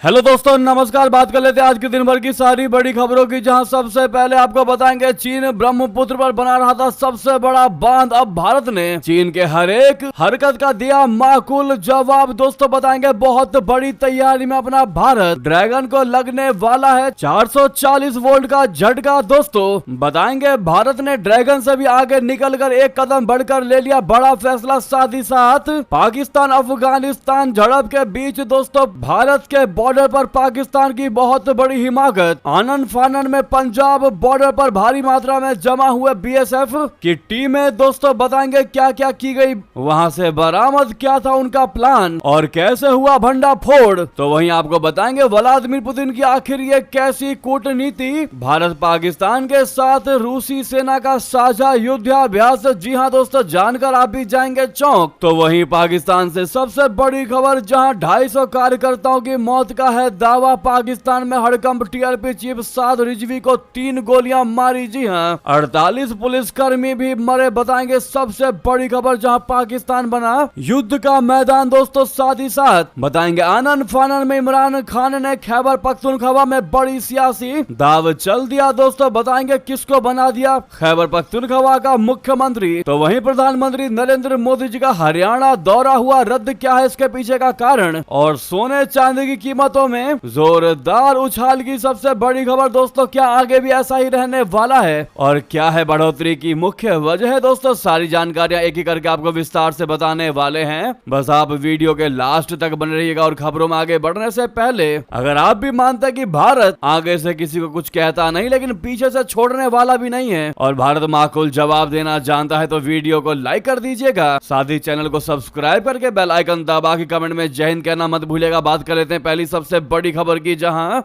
Hello दोस्तों, नमस्कार। बात कर लेते हैं आज के दिन भर की सारी बड़ी खबरों की, जहां सबसे पहले आपको बताएंगे चीन ब्रह्मपुत्र पर बना रहा था सबसे बड़ा बांध। अब भारत ने चीन के हर एक हरकत का दिया माकूल जवाब। दोस्तों बताएंगे बहुत बड़ी तैयारी में अपना भारत, ड्रैगन को लगने वाला है 440 वोल्ट का झटका। दोस्तों बताएंगे भारत ने ड्रैगन से भी आगे निकलकर एक कदम बढ़कर ले लिया बड़ा फैसला। साथ ही साथ पाकिस्तान अफगानिस्तान झड़प के बीच दोस्तों भारत के बॉर्डर पर पाकिस्तान की बहुत बड़ी हिमाकत। आनन फानन में पंजाब बॉर्डर पर भारी मात्रा में जमा हुए बीएसएफ की टीमें। दोस्तों बताएंगे क्या क्या की गई, वहां से बरामद क्या था उनका प्लान और कैसे हुआ भंडा फोड़। तो वहीं आपको बताएंगे व्लादिमीर पुतिन की आखिर ये कैसी कूटनीति। भारत पाकिस्तान के साथ रूसी सेना का साझा युद्धाभ्यास। जी हां दोस्तों, जानकर आप भी जाएंगे चौंक। तो वहीं पाकिस्तान से सबसे बड़ी खबर, जहां 250 कार्यकर्ताओं की मौत का है दावा। पाकिस्तान में हड़कंप, टीआरपी चीफ साद रिजवी को 3 गोलियां मारी। जी हां, 48 पुलिसकर्मी भी मरे। बताएंगे सबसे बड़ी खबर, जहां पाकिस्तान बना युद्ध का मैदान। दोस्तों साथ ही साथ बताएंगे आनन फानन में इमरान खान ने खैबर पख्तूनख्वा में बड़ी सियासी दाव चल दिया। दोस्तों बताएंगे किसको बना दिया खैबर पख्तूनख्वा का मुख्यमंत्री। तो वहीं प्रधानमंत्री नरेंद्र मोदी जी का हरियाणा दौरा हुआ रद्द, क्या है इसके पीछे का कारण। और सोने चांदी की कीमतों में जोरदार उछाल की सबसे बड़ी खबर। दोस्तों क्या आगे भी ऐसा ही रहने वाला है और क्या है बढ़ोतरी की मुख्य वजह। दोस्तों सारी जानकारियां एक ही करके आपको विस्तार से बताने वाले हैं। बस आप वीडियो के लास्ट तक बने रहिएगा। और खबरों में आगे बढ़ने से पहले अगर आप भी मानते हैं कि भारत आगे से किसी को कुछ कहता नहीं लेकिन पीछे से छोड़ने वाला भी नहीं है और भारत माकूल जवाब देना जानता है, तो वीडियो को लाइक कर दीजिएगा। साथ ही चैनल को सब्सक्राइब करके बेल आइकन दबा के कमेंट में जय हिंद कहना मत भूलिएगा। बात कर लेते हैं पहली सबसे बड़ी खबर की, जहां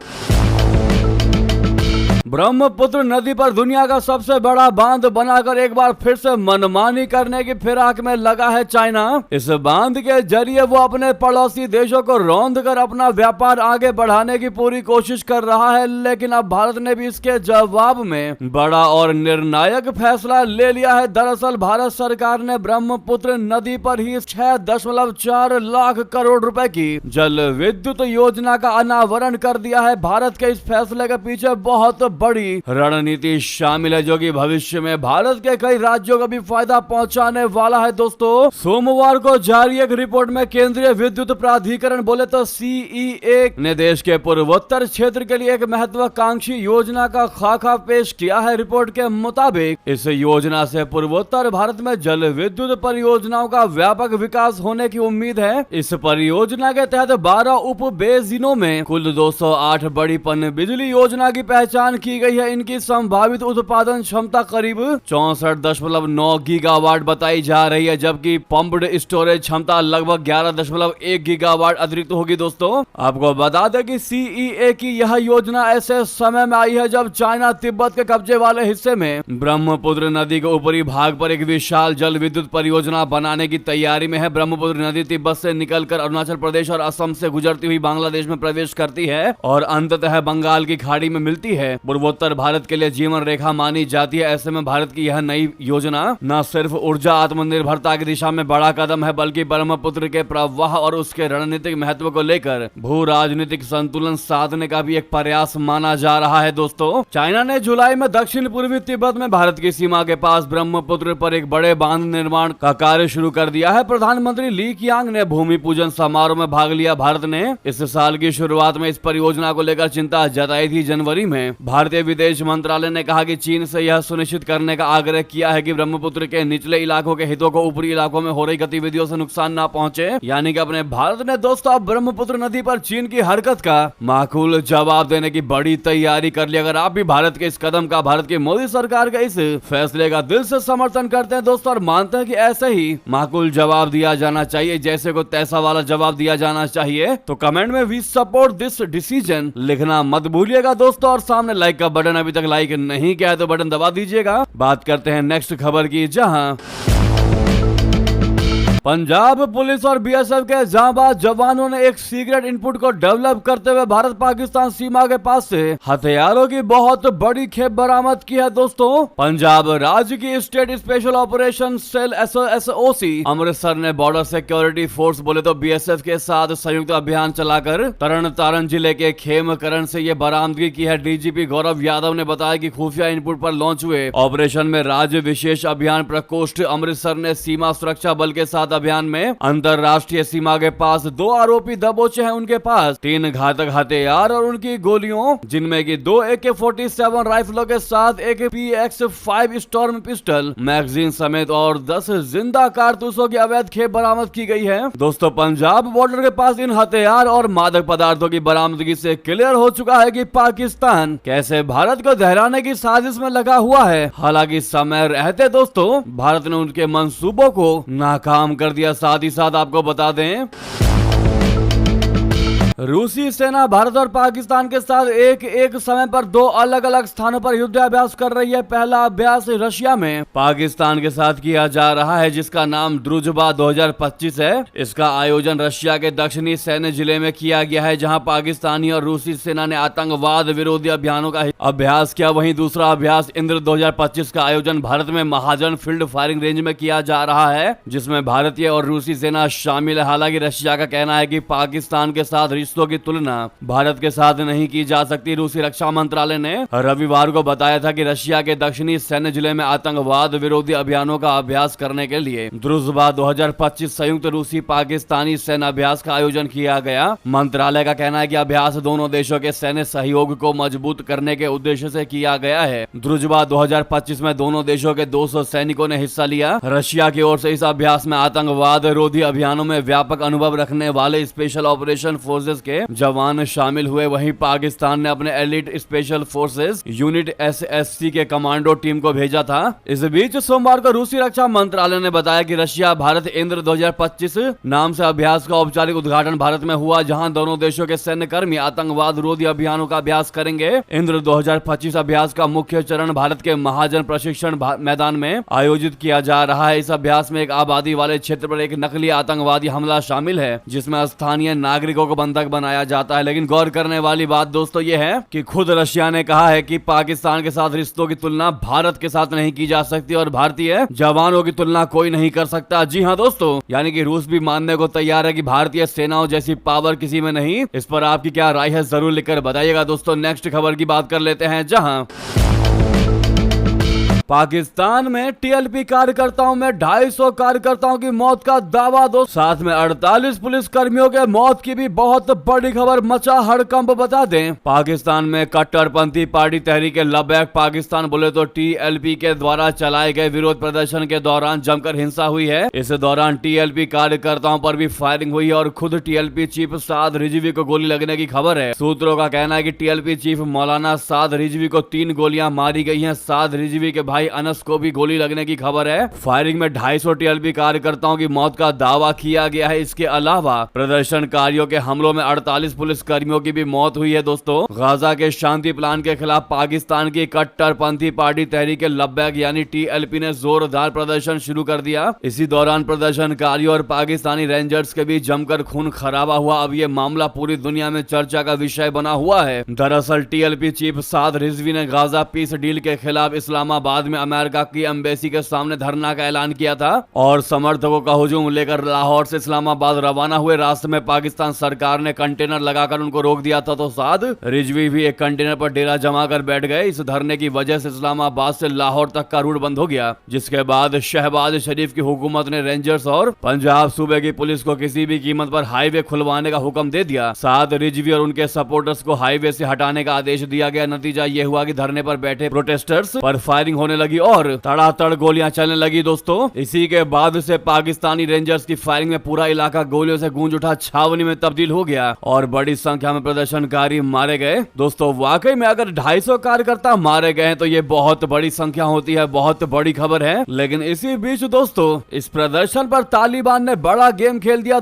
ब्रह्मपुत्र नदी पर दुनिया का सबसे बड़ा बांध बनाकर एक बार फिर से मनमानी करने की फिराक में लगा है चाइना। इस बांध के जरिए वो अपने पड़ोसी देशों को रौंद कर अपना व्यापार आगे बढ़ाने की पूरी कोशिश कर रहा है। लेकिन अब भारत ने भी इसके जवाब में बड़ा और निर्णायक फैसला ले लिया है। दरअसल भारत सरकार ने ब्रह्मपुत्र नदी पर ही 6.4 लाख करोड़ रुपए की जल विद्युत योजना का अनावरण कर दिया है। भारत के इस फैसले के पीछे बहुत बड़ी रणनीति शामिल है, जो कि भविष्य में भारत के कई राज्यों को भी फायदा पहुंचाने वाला है। दोस्तों सोमवार को जारी एक रिपोर्ट में केंद्रीय विद्युत प्राधिकरण बोले तो सीईए ने देश के पूर्वोत्तर क्षेत्र के लिए एक महत्वाकांक्षी योजना का खाका पेश किया है। रिपोर्ट के मुताबिक इस योजना से पूर्वोत्तर भारत में जल विद्युत परियोजनाओं का व्यापक विकास होने की उम्मीद है। इस परियोजना के तहत 12 उप बेसिनों में कुल 208 बड़ी पन बिजली योजना की पहचान की गई है। इनकी संभावित उत्पादन क्षमता करीब 64.9 गीगावाट बताई जा रही है, जबकि पंप्ड स्टोरेज क्षमता लगभग 11.1 गीगावाट अतिरिक्त होगी। दोस्तों आपको बता दें कि सीईए की यह योजना ऐसे समय में आई है जब चाइना तिब्बत के कब्जे वाले हिस्से में ब्रह्मपुत्र नदी के ऊपरी भाग पर एक विशाल जल विद्युत परियोजना बनाने की तैयारी में है। ब्रह्मपुत्र नदी तिब्बत से निकलकर अरुणाचल प्रदेश और असम से गुजरती हुई बांग्लादेश में प्रवेश करती है और अंततः बंगाल की खाड़ी में मिलती है। पूर्वोत्तर भारत के लिए जीवन रेखा मानी जाती है। ऐसे में भारत की यह नई योजना न सिर्फ ऊर्जा आत्मनिर्भरता की दिशा में बड़ा कदम है, बल्कि ब्रह्मपुत्र के प्रवाह और उसके रणनीतिक महत्व को लेकर भू राजनीतिक संतुलन साधने का भी एक प्रयास माना जा रहा है। दोस्तों चाइना ने जुलाई में दक्षिण पूर्वी तिब्बत में भारत की सीमा के पास ब्रह्मपुत्र पर एक बड़े बांध निर्माण का कार्य शुरू कर दिया है। प्रधानमंत्री ली कियांग ने भूमि पूजन समारोह में भाग लिया। भारत ने इस साल की शुरुआत में इस परियोजना को लेकर चिंता जताई थी। जनवरी में भारतीय विदेश मंत्रालय ने कहा कि चीन से यह सुनिश्चित करने का आग्रह किया है कि ब्रह्मपुत्र के निचले इलाकों के हितों को ऊपरी इलाकों में हो रही गतिविधियों से नुकसान न पहुंचे। यानी कि अपने भारत ने दोस्तों अब ब्रह्मपुत्र नदी पर चीन की हरकत का माकूल जवाब देने की बड़ी तैयारी कर ली। अगर आप भी भारत के इस कदम का, भारत की मोदी सरकार के इस फैसले का दिल से समर्थन करते हैं दोस्तों और मानते हैं कि ऐसे ही माकूल जवाब दिया जाना चाहिए, जैसे को तैसा वाला जवाब दिया जाना चाहिए, तो कमेंट में वी सपोर्ट दिस डिसीजन लिखना मत भूलिएगा दोस्तों। और सामने लाइक का बटन अभी तक लाइक नहीं किया है तो बटन दबा दीजिएगा। बात करते हैं नेक्स्ट खबर की, जहां पंजाब पुलिस और बीएसएफ के जांबाज जवानों ने एक सीक्रेट इनपुट को डेवलप करते हुए भारत पाकिस्तान सीमा के पास से हथियारों की बहुत बड़ी खेप बरामद की है। दोस्तों, पंजाब राज्य की state special operation cell SOC Amritsar ने बॉर्डर सिक्योरिटी फोर्स बोले तो बीएसएफ के साथ संयुक्त अभियान चलाकर तरन तारण जिले के खेमकरण से ये बरामदगी की है। डीजीपी गौरव यादव ने बताया कि खुफिया इनपुट पर लॉन्च हुए ऑपरेशन में राज्य विशेष अभियान प्रकोष्ठ अमृतसर ने सीमा सुरक्षा बल के साथ अभियान में अंतरराष्ट्रीय सीमा के पास 2 आरोपी दबोचे हैं। उनके पास 3 घातक हथियार और उनकी गोलियों, जिनमें की 2 AK-47 राइफलों के साथ एक PX-5 स्टॉर्म पिस्टल मैगजीन समेत और 10 जिंदा कारतूसों की अवैध खेप बरामद की गई है। दोस्तों, पंजाब बॉर्डर के पास इन हथियार और मादक पदार्थों की बरामदगी से क्लियर हो चुका है कि पाकिस्तान कैसे भारत को दहराने की साजिश में लगा हुआ है। हालांकि समय रहते दोस्तों भारत ने उनके मंसूबों को नाकाम कर दिया। साथ ही साथ आपको बता दें, रूसी सेना भारत और पाकिस्तान के साथ एक समय पर 2 अलग अलग स्थानों पर युद्धाभ्यास कर रही है। पहला अभ्यास रशिया में पाकिस्तान के साथ किया जा रहा है, जिसका नाम द्रुजबा 2025 है। इसका आयोजन रशिया के दक्षिणी सैन्य जिले में किया गया है, जहां पाकिस्तानी और रूसी सेना ने आतंकवाद विरोधी अभियानों का अभ्यास किया। वहीं दूसरा अभ्यास इंद्र 2025 का आयोजन भारत में महाजन फील्ड फायरिंग रेंज में किया जा रहा है, जिसमें भारतीय और रूसी सेना शामिल है। हालांकि रशिया का कहना है कि पाकिस्तान के साथ रिश्तों की तुलना भारत के साथ नहीं की जा सकती। रूसी रक्षा मंत्रालय ने रविवार को बताया था कि रशिया के दक्षिणी सैन्य जिले में आतंकवाद विरोधी अभियानों का अभ्यास करने के लिए द्रुजबा 2025 संयुक्त रूसी पाकिस्तानी सैन्य अभ्यास का आयोजन किया गया। मंत्रालय का कहना है कि अभ्यास दोनों देशों के सैन्य सहयोग को मजबूत करने के उद्देश्य से किया गया है। द्रुजबा 2025 में दोनों देशों के 200 सैनिकों ने हिस्सा लिया। रशिया की ओर से इस अभ्यास में आतंकवाद विरोधी अभियानों में व्यापक अनुभव रखने वाले स्पेशल ऑपरेशन फोर्सेज के जवान शामिल हुए। वहीं पाकिस्तान ने अपने elite special forces unit SSC के कमांडो टीम को भेजा था। इस बीच सोमवार को रूसी रक्षा मंत्रालय ने बताया कि रशिया भारत इंद्र 2025 नाम से अभ्यास का औपचारिक उद्घाटन भारत में हुआ, जहां दोनों देशों के सैन्य कर्मी आतंकवाद विरोधी अभियानों का अभ्यास करेंगे। इंद्र 2025 अभ्यास का मुख्य चरण भारत के महाजन प्रशिक्षण मैदान में आयोजित किया जा रहा है। इस अभ्यास में एक आबादी वाले क्षेत्र पर एक नकली आतंकवादी हमला शामिल है, जिसमें स्थानीय नागरिकों को बंधक बनाया जाता है। लेकिन गौर करने वाली बात दोस्तों ये है कि खुद रशिया ने कहा है कि पाकिस्तान के साथ रिश्तों की तुलना भारत के साथ नहीं की जा सकती और भारतीय जवानों की तुलना कोई नहीं कर सकता। जी हाँ दोस्तों, यानी कि रूस भी मानने को तैयार है कि भारतीय सेनाओं जैसी पावर किसी में नहीं। इस पर आपकी क्या राय है जरूर लिखकर बताइएगा। दोस्तों, नेक्स्ट खबर की बात कर लेते हैं, जहां पाकिस्तान में टीएलपी कार्यकर्ताओं में 250 कार्यकर्ताओं की मौत का दावा। दो साथ में 48 पुलिस कर्मियों के मौत की भी बहुत बड़ी खबर मचा हड़कंप। बता दें, पाकिस्तान में कट्टरपंथी पार्टी तहरीक लबैक पाकिस्तान बोले तो टीएलपी के द्वारा चलाए गए विरोध प्रदर्शन के दौरान जमकर हिंसा हुई है। इस दौरान टीएलपी कार्यकर्ताओं पर भी फायरिंग हुई है और खुद टीएलपी चीफ साद रिजवी को गोली लगने की खबर है। सूत्रों का कहना है कि टीएलपी चीफ मौलाना साद रिजवी को 3 गोलियां मारी गई हैं। साद रिजवी के भाई अनस को भी गोली लगने की खबर है। फायरिंग में 250 टीएलपी कार्यकर्ताओं की मौत का दावा किया गया है। इसके अलावा प्रदर्शनकारियों के हमलों में 48 पुलिस कर्मियों की भी मौत हुई है। दोस्तों, गाजा के शांति प्लान के खिलाफ पाकिस्तान की कट्टरपंथी पार्टी तहरीक लबैक यानी टीएलपी ने जोरदार प्रदर्शन शुरू कर दिया। इसी दौरान प्रदर्शनकारियों और पाकिस्तानी रेंजर्स के बीच जमकर खून खराबा हुआ। अब ये मामला पूरी दुनिया में चर्चा का विषय बना हुआ है। दरअसल टीएलपी चीफ साद रिजवी ने गाजा पीस डील के खिलाफ इस्लामाबाद में अमेरिका की एम्बेसी के सामने धरना का ऐलान किया था और समर्थकों का हुजूम लेकर लाहौर से इस्लामाबाद रवाना हुए। रास्ते में पाकिस्तान सरकार ने कंटेनर लगाकर उनको रोक दिया था, तो साद रिजवी भी एक कंटेनर पर डेरा जमा कर बैठ गए। इस धरने की वजह से इस्लामाबाद से लाहौर तक का रूट बंद हो गया, जिसके बाद शहबाज शरीफ की हुकूमत ने रेंजर्स और पंजाब सूबे की पुलिस को किसी भी कीमत पर हाईवे खुलवाने का हुक्म दे दिया। साद रिजवी और उनके सपोर्टर्स को हाईवे से हटाने का आदेश दिया गया। नतीजा ये हुआ कि धरने पर बैठे प्रोटेस्टर्स पर फायरिंग होने लगी और तड़ातड़ गोलियां चलने लगी। दोस्तों, इसी के बाद से पाकिस्तानी रेंजर्स की फायरिंग में पूरा इलाका गोलियों से गूंज उठा, छावनी में तब्दील हो गया और बड़ी संख्या में प्रदर्शनकारी मारे गए। दोस्तों, वाकई में अगर 250 कार्यकर्ता मारे गए तो ये बहुत बड़ी संख्या होती है, बहुत बड़ी खबर है। लेकिन इसी बीच दोस्तों, इस प्रदर्शन पर तालिबान ने बड़ा गेम खेल दिया।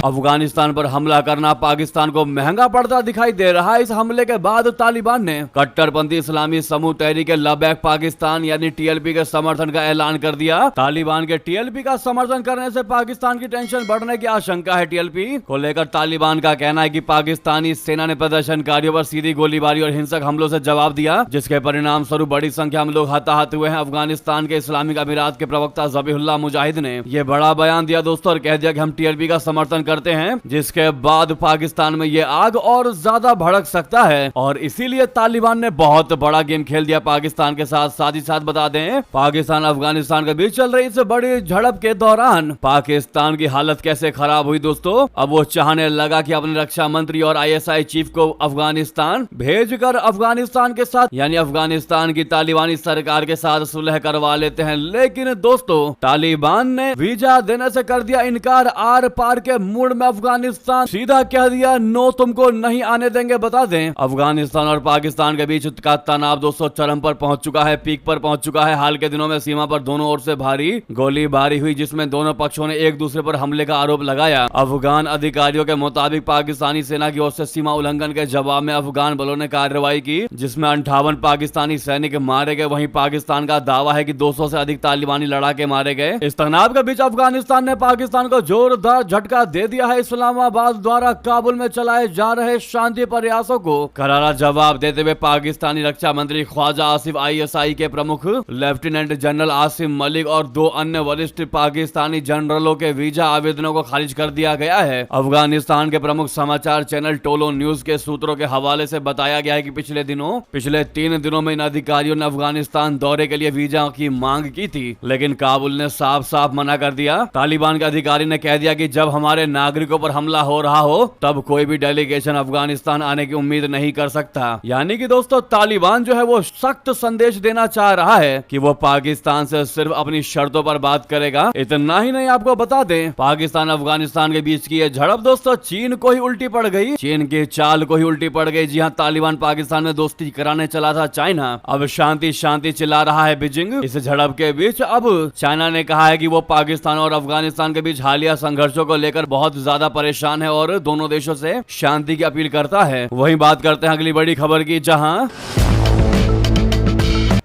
अफगानिस्तान पर हमला करना पाकिस्तान को महंगा पड़ता दिखाई दे रहा है। इस हमले के बाद तालिबान ने कट्टरपंथी इस्लामी समूह तहरीक लबैक पाकिस्तान यानी टीएलपी के समर्थन का ऐलान कर दिया। तालिबान के टीएलपी का समर्थन करने से पाकिस्तान की टेंशन बढ़ने की आशंका है। टीएलपी को लेकर तालिबान का कहना है कि पाकिस्तानी सेना ने प्रदर्शनकारियों पर सीधी गोलीबारी और हिंसक हमलों से जवाब दिया, जिसके परिणाम स्वरूप बड़ी संख्या में लोग हताहत हुए हैं। अफगानिस्तान के इस्लामिक अमीरात के प्रवक्ता ज़बीहुल्लाह मुजाहिद ने यह बड़ा बयान दिया दोस्तों और कह दिया कि हम टीएलपी का समर्थन करते हैं, जिसके बाद पाकिस्तान में ये आग और ज्यादा भड़क सकता है और इसीलिए तालिबान ने बहुत बड़ा गेम खेल दिया पाकिस्तान के साथ। साथ ही साथ बता दें, पाकिस्तान अफगानिस्तान के बीच चल रही इस बड़ी झड़प के दौरान पाकिस्तान की हालत कैसे खराब हुई दोस्तों। अब वो चाहने लगा कि अपने रक्षा मंत्री और आईएसआई चीफ को अफगानिस्तान भेजकर अफगानिस्तान के साथ यानी अफगानिस्तान की तालिबानी सरकार के साथ सुलह करवा लेते हैं, लेकिन दोस्तों तालिबान ने वीजा देने से कर दिया इनकार। आर पार के मूड में अफगानिस्तान सीधा कह दिया नो, तुमको नहीं आने देंगे। बता दें, अफगानिस्तान और पाकिस्तान के बीच का तनाव दोस्तों चरम पर पहुंच चुका है, पीक पर पहुंच चुका है। हाल के दिनों में सीमा पर दोनों ओर से भारी गोलीबारी हुई, जिसमें दोनों पक्षों ने एक दूसरे पर हमले का आरोप लगाया। अफगान अधिकारियों के मुताबिक पाकिस्तानी सेना की ओर से सीमा उल्लंघन के जवाब में अफगान बलों ने कार्रवाई की, जिसमें 58 पाकिस्तानी सैनिक मारे गए। वहीं पाकिस्तान का दावा है कि 200 से अधिक तालिबानी लड़ाके मारे गए। इस तनाव के बीच अफगानिस्तान ने पाकिस्तान को जोरदार झटका दे दिया है। इस्लामाबाद द्वारा काबुल में चलाए जा रहे शांति प्रयासों को करारा जवाब देते हुए पाकिस्तानी रक्षा मंत्री ख्वाजा आसिफ, आईएसआई के प्रमुख लेफ्टिनेंट जनरल आसिम मलिक और 2 अन्य वरिष्ठ पाकिस्तानी जनरलों के वीजा आवेदनों को खारिज कर दिया गया है। अफगानिस्तान के प्रमुख समाचार चैनल टोलो न्यूज के सूत्रों के हवाले से बताया गया है कि पिछले 3 दिनों में इन अधिकारियों ने अफगानिस्तान दौरे के लिए वीजा की मांग की थी, लेकिन काबुल ने साफ साफ मना कर दिया। तालिबान के अधिकारी ने कह दिया कि जब हमारे नागरिकों पर हमला हो रहा हो तब कोई भी डेलीगेशन अफगानिस्तान आने की उम्मीद नहीं कर सकता। यानी कि दोस्तों तालिबान जो है वो सख्त संदेश देना चाह रहा है कि वो पाकिस्तान से सिर्फ अपनी शर्तों पर बात करेगा। इतना ही नहीं, आपको बता दें, पाकिस्तान अफगानिस्तान के बीच की ये झड़प दोस्तों चीन को ही उल्टी पड़ गई, चीन की चाल को ही उल्टी पड़ गई। जी हाँ, तालिबान पाकिस्तान में दोस्ती कराने चला था चाइना, अब शांति शांति चिल्ला रहा है बीजिंग। इस झड़प के बीच अब चाइना ने कहा है कि वो पाकिस्तान और अफगानिस्तान के बीच हालिया संघर्षों को लेकर बहुत ज्यादा परेशान है और दोनों देशों से शांति की अपील करता है। वहीं बात करते हैं अगली बड़ी खबर की, जहां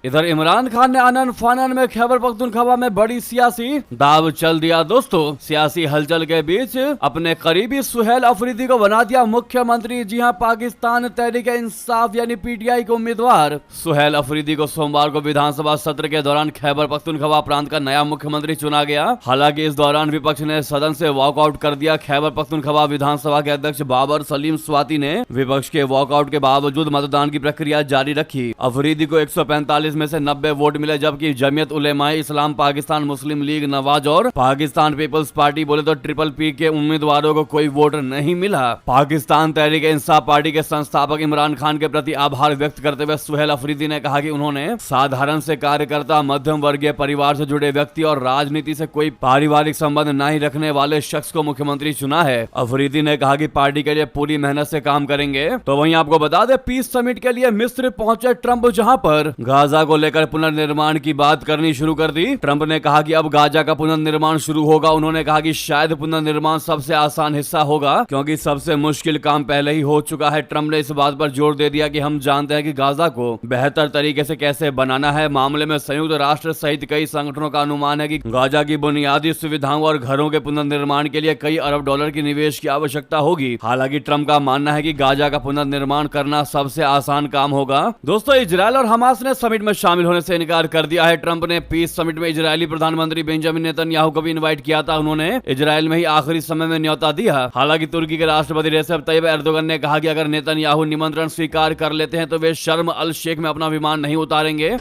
इधर इमरान खान ने आनन फानन में खैबर पख्तूनख्वा में बड़ी सियासी दाव चल दिया दोस्तों। सियासी हलचल के बीच अपने करीबी सुहेल अफरीदी को बना दिया मुख्यमंत्री। जी हां, पाकिस्तान तहरीक इंसाफ यानी पीटीआई के उम्मीदवार सुहेल अफरीदी को सोमवार को विधानसभा सत्र के दौरान खैबर पख्तूनख्वा प्रांत का नया मुख्यमंत्री चुना गया। हालांकि इस दौरान विपक्ष ने सदन से वॉकआउट कर दिया। खैबर पख्तूनख्वा विधानसभा के अध्यक्ष बाबर सलीम स्वाति ने विपक्ष के वॉकआउट के बावजूद मतदान की प्रक्रिया जारी रखी। अफरीदी को 145 में से 90 वोट मिले, जबकि जमीयत उलेमाए इस्लाम, पाकिस्तान मुस्लिम लीग नवाज और पाकिस्तान पीपल्स पार्टी बोले तो ट्रिपल पी के उम्मीदवारों को कोई वोट नहीं मिला। पाकिस्तान तहरीक इंसाफ पार्टी के संस्थापक इमरान खान के प्रति आभार व्यक्त करते हुए सुहेल अफरीदी ने कहा कि उन्होंने साधारण से कार्यकर्ता, मध्यम वर्गीय परिवार से जुड़े व्यक्ति और राजनीति से कोई पारिवारिक संबंध नहीं रखने वाले शख्स को मुख्यमंत्री चुना है। अफरीदी ने कहा कि पार्टी के लिए पूरी मेहनत से काम करेंगे। तो वहीं आपको बता दें, पीस समिट के लिए मिस्र पहुंचे ट्रंप, जहां पर गाजा को लेकर पुनर्निर्माण की बात करनी शुरू कर दी। ट्रंप ने कहा कि अब गाजा का पुनर्निर्माण शुरू होगा। उन्होंने कहा कि शायद पुनर्निर्माण सबसे आसान हिस्सा होगा क्योंकि सबसे मुश्किल काम पहले ही हो चुका है। ट्रंप ने इस बात पर जोर दे दिया कि हम जानते हैं कि गाजा को बेहतर तरीके से कैसे बनाना है। मामले में संयुक्त राष्ट्र सहित कई संगठनों का अनुमान है कि गाजा की बुनियादी सुविधाओं और घरों के पुनर्निर्माण के लिए कई अरब डॉलर की निवेश की आवश्यकता होगी। हालांकि ट्रंप का मानना है कि गाजा का पुनर्निर्माण करना सबसे आसान काम होगा। दोस्तों, इजरायल और हमास ने समिट में शामिल होने से इनकार कर दिया है। ट्रंप ने पीस समिट में इजरायली प्रधानमंत्री बेंजामिन नेतन्याहू को भी इनवाइट किया था। उन्होंने इजरायल में ही आखिरी समय में न्योता दिया। हालांकि तुर्की के राष्ट्रपति रेसेप तैयब एर्दोगन ने कहा कि अगर नेतन्याहू निमंत्रण स्वीकार कर लेते हैं तो वे शर्म अल शेख में अपना विमान नहीं उतारेंगे।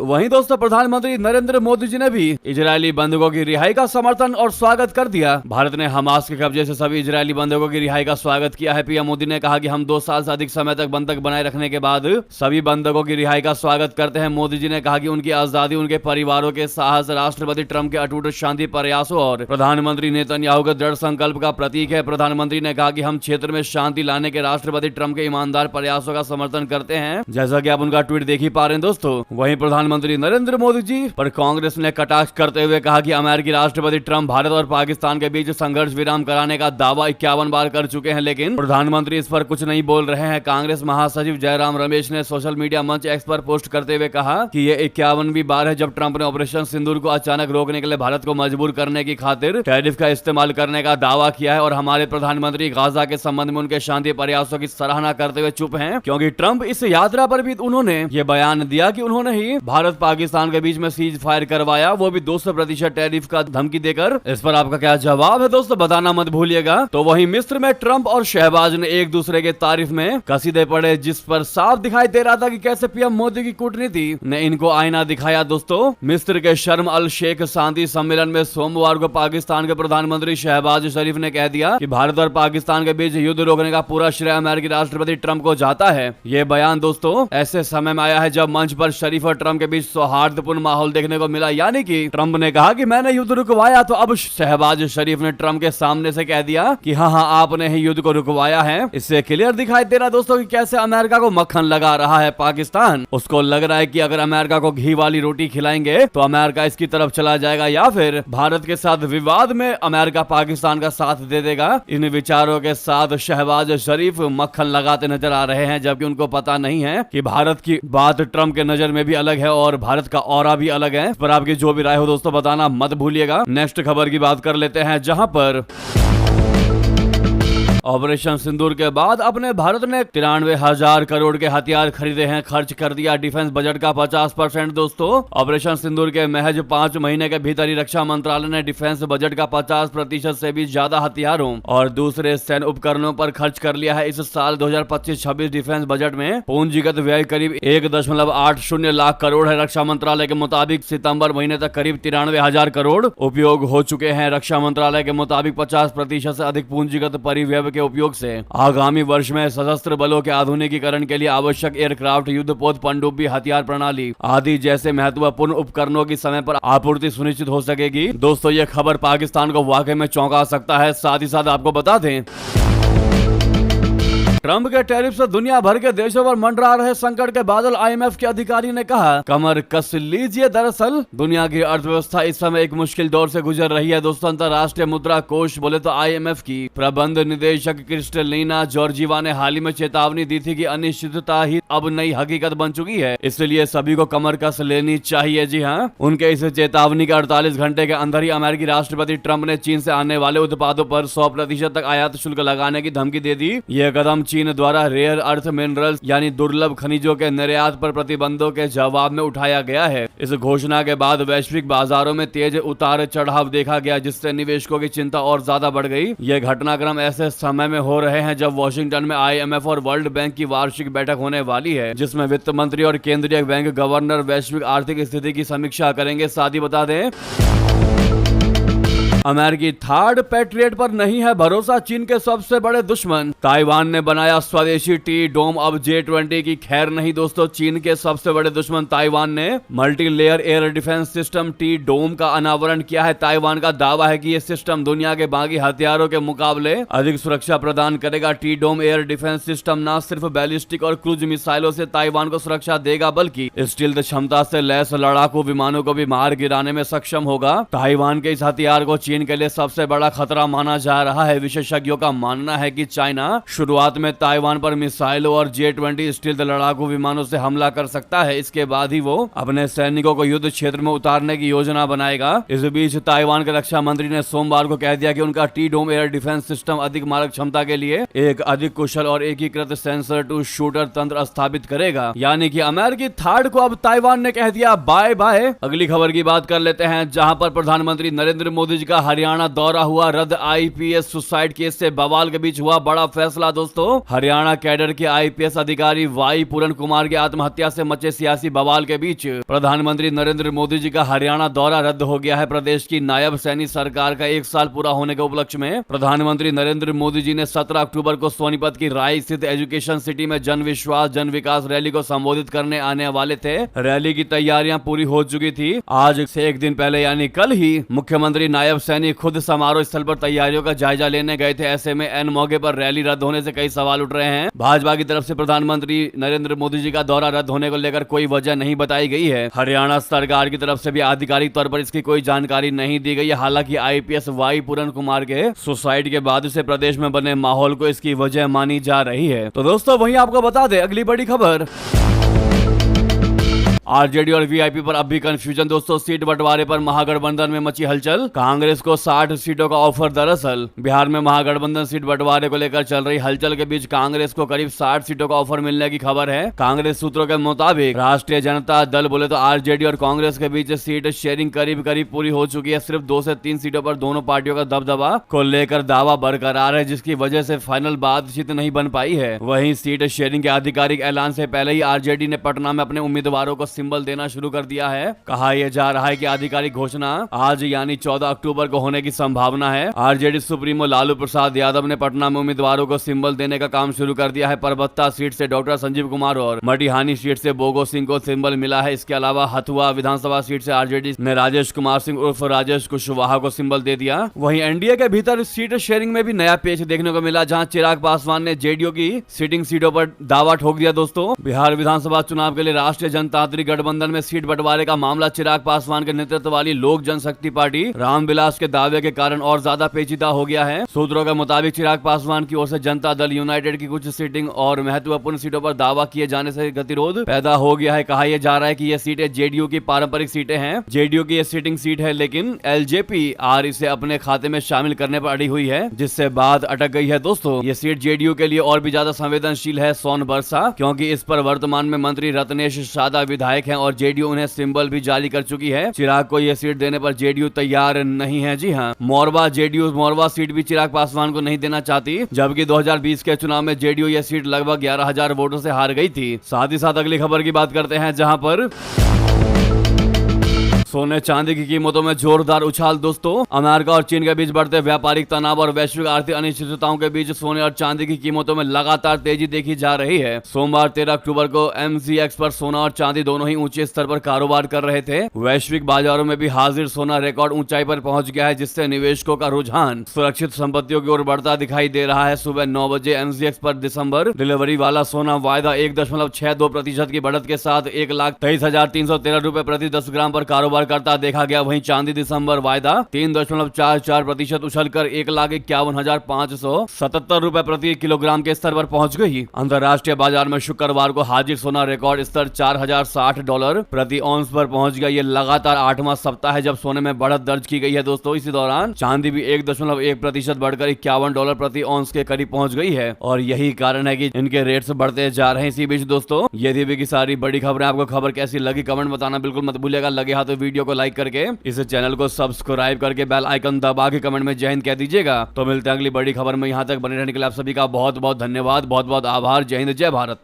वहीं दोस्तों, प्रधानमंत्री नरेंद्र मोदी जी ने भी इजरायली बंधकों की रिहाई का समर्थन और स्वागत कर दिया। भारत ने हमास के कब्जे से सभी इजरायली बंधकों की रिहाई का स्वागत किया है। पीएम मोदी ने कहा कि हम 2 साल से अधिक समय तक बंधक बनाए रखने के बाद सभी बंधकों की रिहाई का स्वागत करते हैं। मोदी जी ने कहा कि उनकी आजादी, उनके परिवारों के साहस राष्ट्रपति ट्रंप के अटूट शांति प्रयासों और प्रधानमंत्री नेतन्याहू के दृढ़ संकल्प का प्रतीक है। प्रधानमंत्री ने कहा कि हम क्षेत्र में शांति लाने के राष्ट्रपति ट्रंप के ईमानदार प्रयासों का समर्थन करते हैं, जैसा कि आप उनका ट्वीट देख ही पा रहे हैं दोस्तों। वहीं प्रधानमंत्री प्रधानमंत्री नरेंद्र मोदी जी पर कांग्रेस ने कटाक्ष करते हुए कहा कि अमेरिकी राष्ट्रपति ट्रंप भारत और पाकिस्तान के बीच संघर्ष विराम कराने का दावा 51 बार कर चुके हैं, लेकिन प्रधानमंत्री इस पर कुछ नहीं बोल रहे हैं। कांग्रेस महासचिव जयराम रमेश ने सोशल मीडिया मंच एक्स पर पोस्ट करते हुए कहा कि ये 51वीं बार है जब ट्रंप ने ऑपरेशन सिंदूर को अचानक रोकने के लिए भारत को मजबूर करने की खातिर टैरिफ का इस्तेमाल करने का दावा किया है और हमारे प्रधानमंत्री गाजा के संबंध में उनके शांति प्रयासों की सराहना करते हुए चुप हैं, क्योंकि ट्रंप इस यात्रा पर भी उन्होंने ये बयान दिया कि उन्होंने ही भारत पाकिस्तान के बीच में सीज फायर करवाया, वो भी 200% टैरिफ का धमकी देकर। इस पर आपका क्या जवाब है दोस्तों, बताना मत भूलिएगा। तो वहीं मिस्र में ट्रंप और शहबाज ने एक दूसरे के तारीफ में कसीदे पड़े, जिस पर साफ दिखाई दे रहा था कि कैसे पीएम मोदी की कूटनीति ने इनको आईना दिखाया। दोस्तों, मिस्र के शर्म अल शेख शांति सम्मेलन में सोमवार को पाकिस्तान के प्रधानमंत्री शहबाज शरीफ ने कह दिया कि भारत और पाकिस्तान के बीच युद्ध रोकने का पूरा श्रेय अमेरिकी राष्ट्रपति ट्रंप को जाता है। ये बयान दोस्तों ऐसे समय में आया है जब मंच पर शरीफ और ट्रंप के बीच सौहार्दपूर्ण माहौल देखने को मिला, यानी कि ट्रंप ने कहा कि मैंने युद्ध रुकवाया, तो अब शहबाज शरीफ ने ट्रंप के सामने से कह दिया कि हाँ आपने ही युद्ध को रुकवाया है। इससे क्लियर दिखाई दे रहा दोस्तों कि कैसे अमेरिका को मक्खन लगा रहा है पाकिस्तान। उसको लग रहा है कि अगर अमेरिका को घी वाली रोटी खिलाएंगे तो अमेरिका इसकी तरफ चला जाएगा, या फिर भारत के साथ विवाद में अमेरिका पाकिस्तान का साथ दे देगा। इन विचारों के साथ शहबाज शरीफ मक्खन लगाते नजर आ रहे हैं, जबकि उनको पता नहीं है कि भारत की बात ट्रंप के नजर में भी अलग है और भारत का ऑरा भी अलग है। इस पर आपकी जो भी राय हो दोस्तों बताना मत भूलिएगा। नेक्स्ट खबर की बात कर लेते हैं, जहां पर ऑपरेशन सिंदूर के बाद अपने भारत ने 93,000 करोड़ के हथियार खरीदे हैं, खर्च कर दिया डिफेंस बजट का 50%। दोस्तों, ऑपरेशन सिंदूर के महज 5 महीने के भीतर ही रक्षा मंत्रालय ने डिफेंस बजट का 50% से भी ज्यादा हथियारों और दूसरे सैन्य उपकरणों पर खर्च कर लिया है। इस साल 2025-26 डिफेंस बजट में पूंजीगत व्यय करीब 1.80 लाख करोड़ है। रक्षा मंत्रालय के मुताबिक सितंबर महीने तक करीब 93,000 करोड़ उपयोग हो चुके हैं। रक्षा मंत्रालय के मुताबिक 50% से अधिक पूंजीगत परिव्यय के उपयोग से आगामी वर्ष में सशस्त्र बलों के आधुनिकीकरण के लिए आवश्यक एयरक्राफ्ट, युद्धपोत, पनडुब्बी, हथियार प्रणाली आदि जैसे महत्वपूर्ण उपकरणों की समय पर आपूर्ति सुनिश्चित हो सकेगी। दोस्तों, यह खबर पाकिस्तान को वाकई में चौंका सकता है। साथ ही साथ आपको बता दें, ट्रंप के टैरिफ से दुनिया भर के देशों पर मंडरा रहे संकट के बादल आईएमएफ के अधिकारी ने कहा, कमर कस लीजिए। दरअसल दुनिया की अर्थव्यवस्था इस समय एक मुश्किल दौर से गुजर रही है। दोस्तों, अंतर्राष्ट्रीय मुद्रा कोष बोले तो आईएमएफ की प्रबंध निदेशक क्रिस्टलिना जॉर्जीवा ने हाल ही में चेतावनी दी थी कि अनिश्चितता ही अब नई हकीकत बन चुकी है, इसलिए सभी को कमर कस लेनी चाहिए। जी हाँ, उनके इस चेतावनी के 48 घंटे के अंदर ही अमेरिकी राष्ट्रपति ट्रंप ने चीन से आने वाले उत्पादों पर 100% तक आयात शुल्क लगाने की धमकी दे दी। यह कदम चीन द्वारा रेयर अर्थ मिनरल्स यानी दुर्लभ खनिजों के निर्यात पर प्रतिबंधों के जवाब में उठाया गया है। इस घोषणा के बाद वैश्विक बाजारों में तेज उतार चढ़ाव देखा गया, जिससे निवेशकों की चिंता और ज्यादा बढ़ गई। यह घटनाक्रम ऐसे समय में हो रहे हैं जब वॉशिंगटन में आईएमएफ और वर्ल्ड बैंक की वार्षिक बैठक होने वाली है, जिसमें वित्त मंत्री और केंद्रीय बैंक गवर्नर वैश्विक आर्थिक स्थिति की समीक्षा करेंगे। साथ ही बता दें, अमेरिकी थर्ड पैट्रियट पर नहीं है भरोसा, चीन के सबसे बड़े दुश्मन। ताइवान ने बनाया स्वदेशी टी डोम, अब J-20 की खैर नहीं। दोस्तों, चीन के सबसे बड़े दुश्मन ताइवान ने multi layer air defence system T Dome का अनावरण किया है। ताइवान का दावा है कि यह सिस्टम दुनिया के बाकी हथियारों के मुकाबले अधिक सुरक्षा प्रदान करेगा। टी डोम एयर डिफेंस सिस्टम न सिर्फ बैलिस्टिक और क्रूज मिसाइलों से ताइवान को सुरक्षा देगा, बल्कि स्टील्थ क्षमता से लैस लड़ाकू विमानों को भी मार गिराने में सक्षम होगा। ताइवान के इस हथियार को चीन के लिए सबसे बड़ा खतरा माना जा रहा है। विशेषज्ञों का मानना है कि चाइना शुरुआत में ताइवान पर मिसाइलों और J-20 स्टील्थ लड़ाकू विमानों से हमला कर सकता है। इसके बाद ही वो अपने सैनिकों को युद्ध क्षेत्र में उतारने की योजना बनाएगा। इस बीच ताइवान के रक्षा मंत्री ने सोमवार को कह दिया कि उनका टी डोम एयर डिफेंस सिस्टम अधिक मारक क्षमता के लिए एक अधिक कुशल और एकीकृत सेंसर टू शूटर तंत्र स्थापित करेगा। यानी कि अमेरिकी थर्ड को अब ताइवान ने कह दिया बाय बाय। अगली खबर की बात कर लेते हैं, जहां पर प्रधानमंत्री नरेंद्र मोदी जी का हरियाणा दौरा हुआ रद्द। आईपीएस सुसाइड केस से बवाल के बीच हुआ बड़ा फैसला। दोस्तों, हरियाणा कैडर के आईपीएस अधिकारी वाई पूरन कुमार की आत्महत्या से मचे सियासी बवाल के बीच प्रधानमंत्री नरेंद्र मोदी जी का हरियाणा दौरा रद्द हो गया है। प्रदेश की नायब सैनी सरकार का 1 साल पूरा होने के उपलक्ष्य में प्रधानमंत्री नरेंद्र मोदी जी ने 17 अक्टूबर को सोनीपत की राय स्थित एजुकेशन सिटी में जन विश्वास जन विकास रैली को संबोधित करने आने वाले थे। रैली की तैयारियां पूरी हो चुकी थी। आज से एक दिन पहले यानी कल ही मुख्यमंत्री नायब सैनिक खुद समारोह स्थल पर तैयारियों का जायजा लेने गए थे। ऐसे में एन मौके पर रैली रद्द होने से कई सवाल उठ रहे हैं। भाजपा की तरफ से प्रधानमंत्री नरेंद्र मोदी जी का दौरा रद्द होने को लेकर कोई वजह नहीं बताई गई है। हरियाणा सरकार की तरफ से भी आधिकारिक तौर पर इसकी कोई जानकारी नहीं दी गई है। हालांकि आईपीएस वाई पूरन कुमार के सुसाइड के बाद से प्रदेश में बने माहौल को इसकी वजह मानी जा रही है। तो दोस्तों वहीं आपको बता दें अगली बड़ी खबर, आरजेडी और वीआईपी पर अब भी कंफ्यूजन। दोस्तों सीट बंटवारे पर महागठबंधन में मची हलचल, कांग्रेस को 60 सीटों का ऑफर। दरअसल बिहार में महागठबंधन सीट बंटवारे को लेकर चल रही हलचल के बीच कांग्रेस को करीब 60 सीटों का ऑफर मिलने की खबर है। कांग्रेस सूत्रों के मुताबिक राष्ट्रीय जनता दल बोले तो आरजेडी और कांग्रेस के बीच सीट शेयरिंग करीब करीब पूरी हो चुकी है। सिर्फ 2 से 3 सीटों पर दोनों पार्टियों का दबदबा को लेकर दावा बरकरार है, जिसकी वजह से फाइनल बातचीत नहीं बन पाई है। वहीं सीट शेयरिंग के आधिकारिक ऐलान से पहले ही आरजेडी ने पटना में अपने उम्मीदवारों को सिंबल देना शुरू कर दिया है। कहा यह जा रहा है कि आधिकारिक घोषणा आज यानी 14 अक्टूबर को होने की संभावना है। आरजेडी सुप्रीमो लालू प्रसाद यादव ने पटना में उम्मीदवारों को सिंबल देने का काम शुरू कर दिया है। परबत्ता सीट से डॉक्टर संजीव कुमार और मटिहानी सीट से बोगो सिंह को सिंबल मिला है। इसके अलावा हथुआ विधानसभा सीट से आरजेडी ने राजेश कुमार सिंह उर्फ राजेश कुशवाहा को सिंबल दे दिया। वहीं एनडीए के भीतर सीट शेयरिंग में भी नया पेच देखने को मिला, जहां चिराग पासवान ने जेडीयू की सिटिंग सीटों पर दावा ठोक दिया। दोस्तों बिहार विधानसभा चुनाव के लिए राष्ट्रीय जनतांत्रिक गठबंधन में सीट बंटवारे का मामला चिराग पासवान के नेतृत्व वाली लोक जनशक्ति पार्टी रामविलास के दावे के कारण और ज्यादा पेचीदा हो गया है। सूत्रों के मुताबिक चिराग पासवान की ओर से जनता दल यूनाइटेड की कुछ सीटिंग और महत्वपूर्ण सीटों पर दावा किए जाने से गतिरोध पैदा हो गया है। कहा यह जा रहा है कि ये सीटें जेडीयू की पारंपरिक सीटें हैं। जेडीयू की ये सीटिंग सीट है, लेकिन एलजेपी आर इसे अपने खाते में शामिल करने पर अड़ी हुई है, जिससे बात अटक गई है। दोस्तों ये सीट जेडीयू के लिए और भी ज्यादा संवेदनशील है सोनबरसा, क्योंकि इस पर वर्तमान में मंत्री रत्नेश सादा विधायक हैं और जेडीयू उन्हें सिंबल भी जारी कर चुकी है। चिराग को यह सीट देने पर जेडीयू तैयार नहीं है। जी हां, मोरवा सीट भी चिराग पासवान को नहीं देना चाहती, जबकि 2020 के चुनाव में जेडीयू यह सीट लगभग 11,000 वोटों से हार गई थी। साथ ही साथ अगली खबर की बात करते हैं, जहां पर सोने चांदी की कीमतों में जोरदार उछाल। दोस्तों अमेरिका और चीन के बीच बढ़ते व्यापारिक तनाव और वैश्विक आर्थिक अनिश्चितताओं के बीच सोने और चांदी की कीमतों में लगातार तेजी देखी जा रही है। सोमवार 13 अक्टूबर को एमसीएक्स पर सोना और चांदी दोनों ही ऊंचे स्तर पर कारोबार कर रहे थे। वैश्विक बाजारों में भी हाजिर सोना रिकॉर्ड ऊंचाई पर पहुंच गया है, जिससे निवेशकों का रुझान सुरक्षित संपत्तियों की ओर बढ़ता दिखाई दे रहा है। सुबह 9 बजे एमसीएक्स पर दिसंबर डिलीवरी वाला सोना वायदा 1.62% की बढ़त के साथ 1,23,313 रुपए प्रति 10 ग्राम पर कारोबार करता देखा गया। वहीं चांदी दिसंबर वायदा 3.44% उछलकर 1,51,577 रुपए प्रति किलोग्राम के स्तर पर पहुंच गई। अंतरराष्ट्रीय बाजार में शुक्रवार को हाजिर सोना रिकॉर्ड स्तर $4,060 प्रति औंस पर पहुंच गया। ये लगातार 8वां सप्ताह है जब सोने में बढ़त दर्ज की गई है। दोस्तों इसी दौरान चांदी भी 1.1% बढ़कर $51 प्रति औंस के करीब पहुंच गई है और यही कारण है कि इनके रेट्स बढ़ते जा रहे हैं। इसी बीच दोस्तों ये थी की सारी बड़ी खबरें। आपको खबर कैसी लगी कमेंट बताना बिल्कुल मत भूलिएगा। लगे हाथ तो वीडियो को लाइक करके इस चैनल को सब्सक्राइब करके बेल आइकन दबा के कमेंट में जय हिंद कह दीजिएगा। तो मिलते हैं अगली बड़ी खबर में। यहां तक बने रहने के लिए आप सभी का बहुत बहुत धन्यवाद, बहुत बहुत आभार। जय हिंद, जय भारत।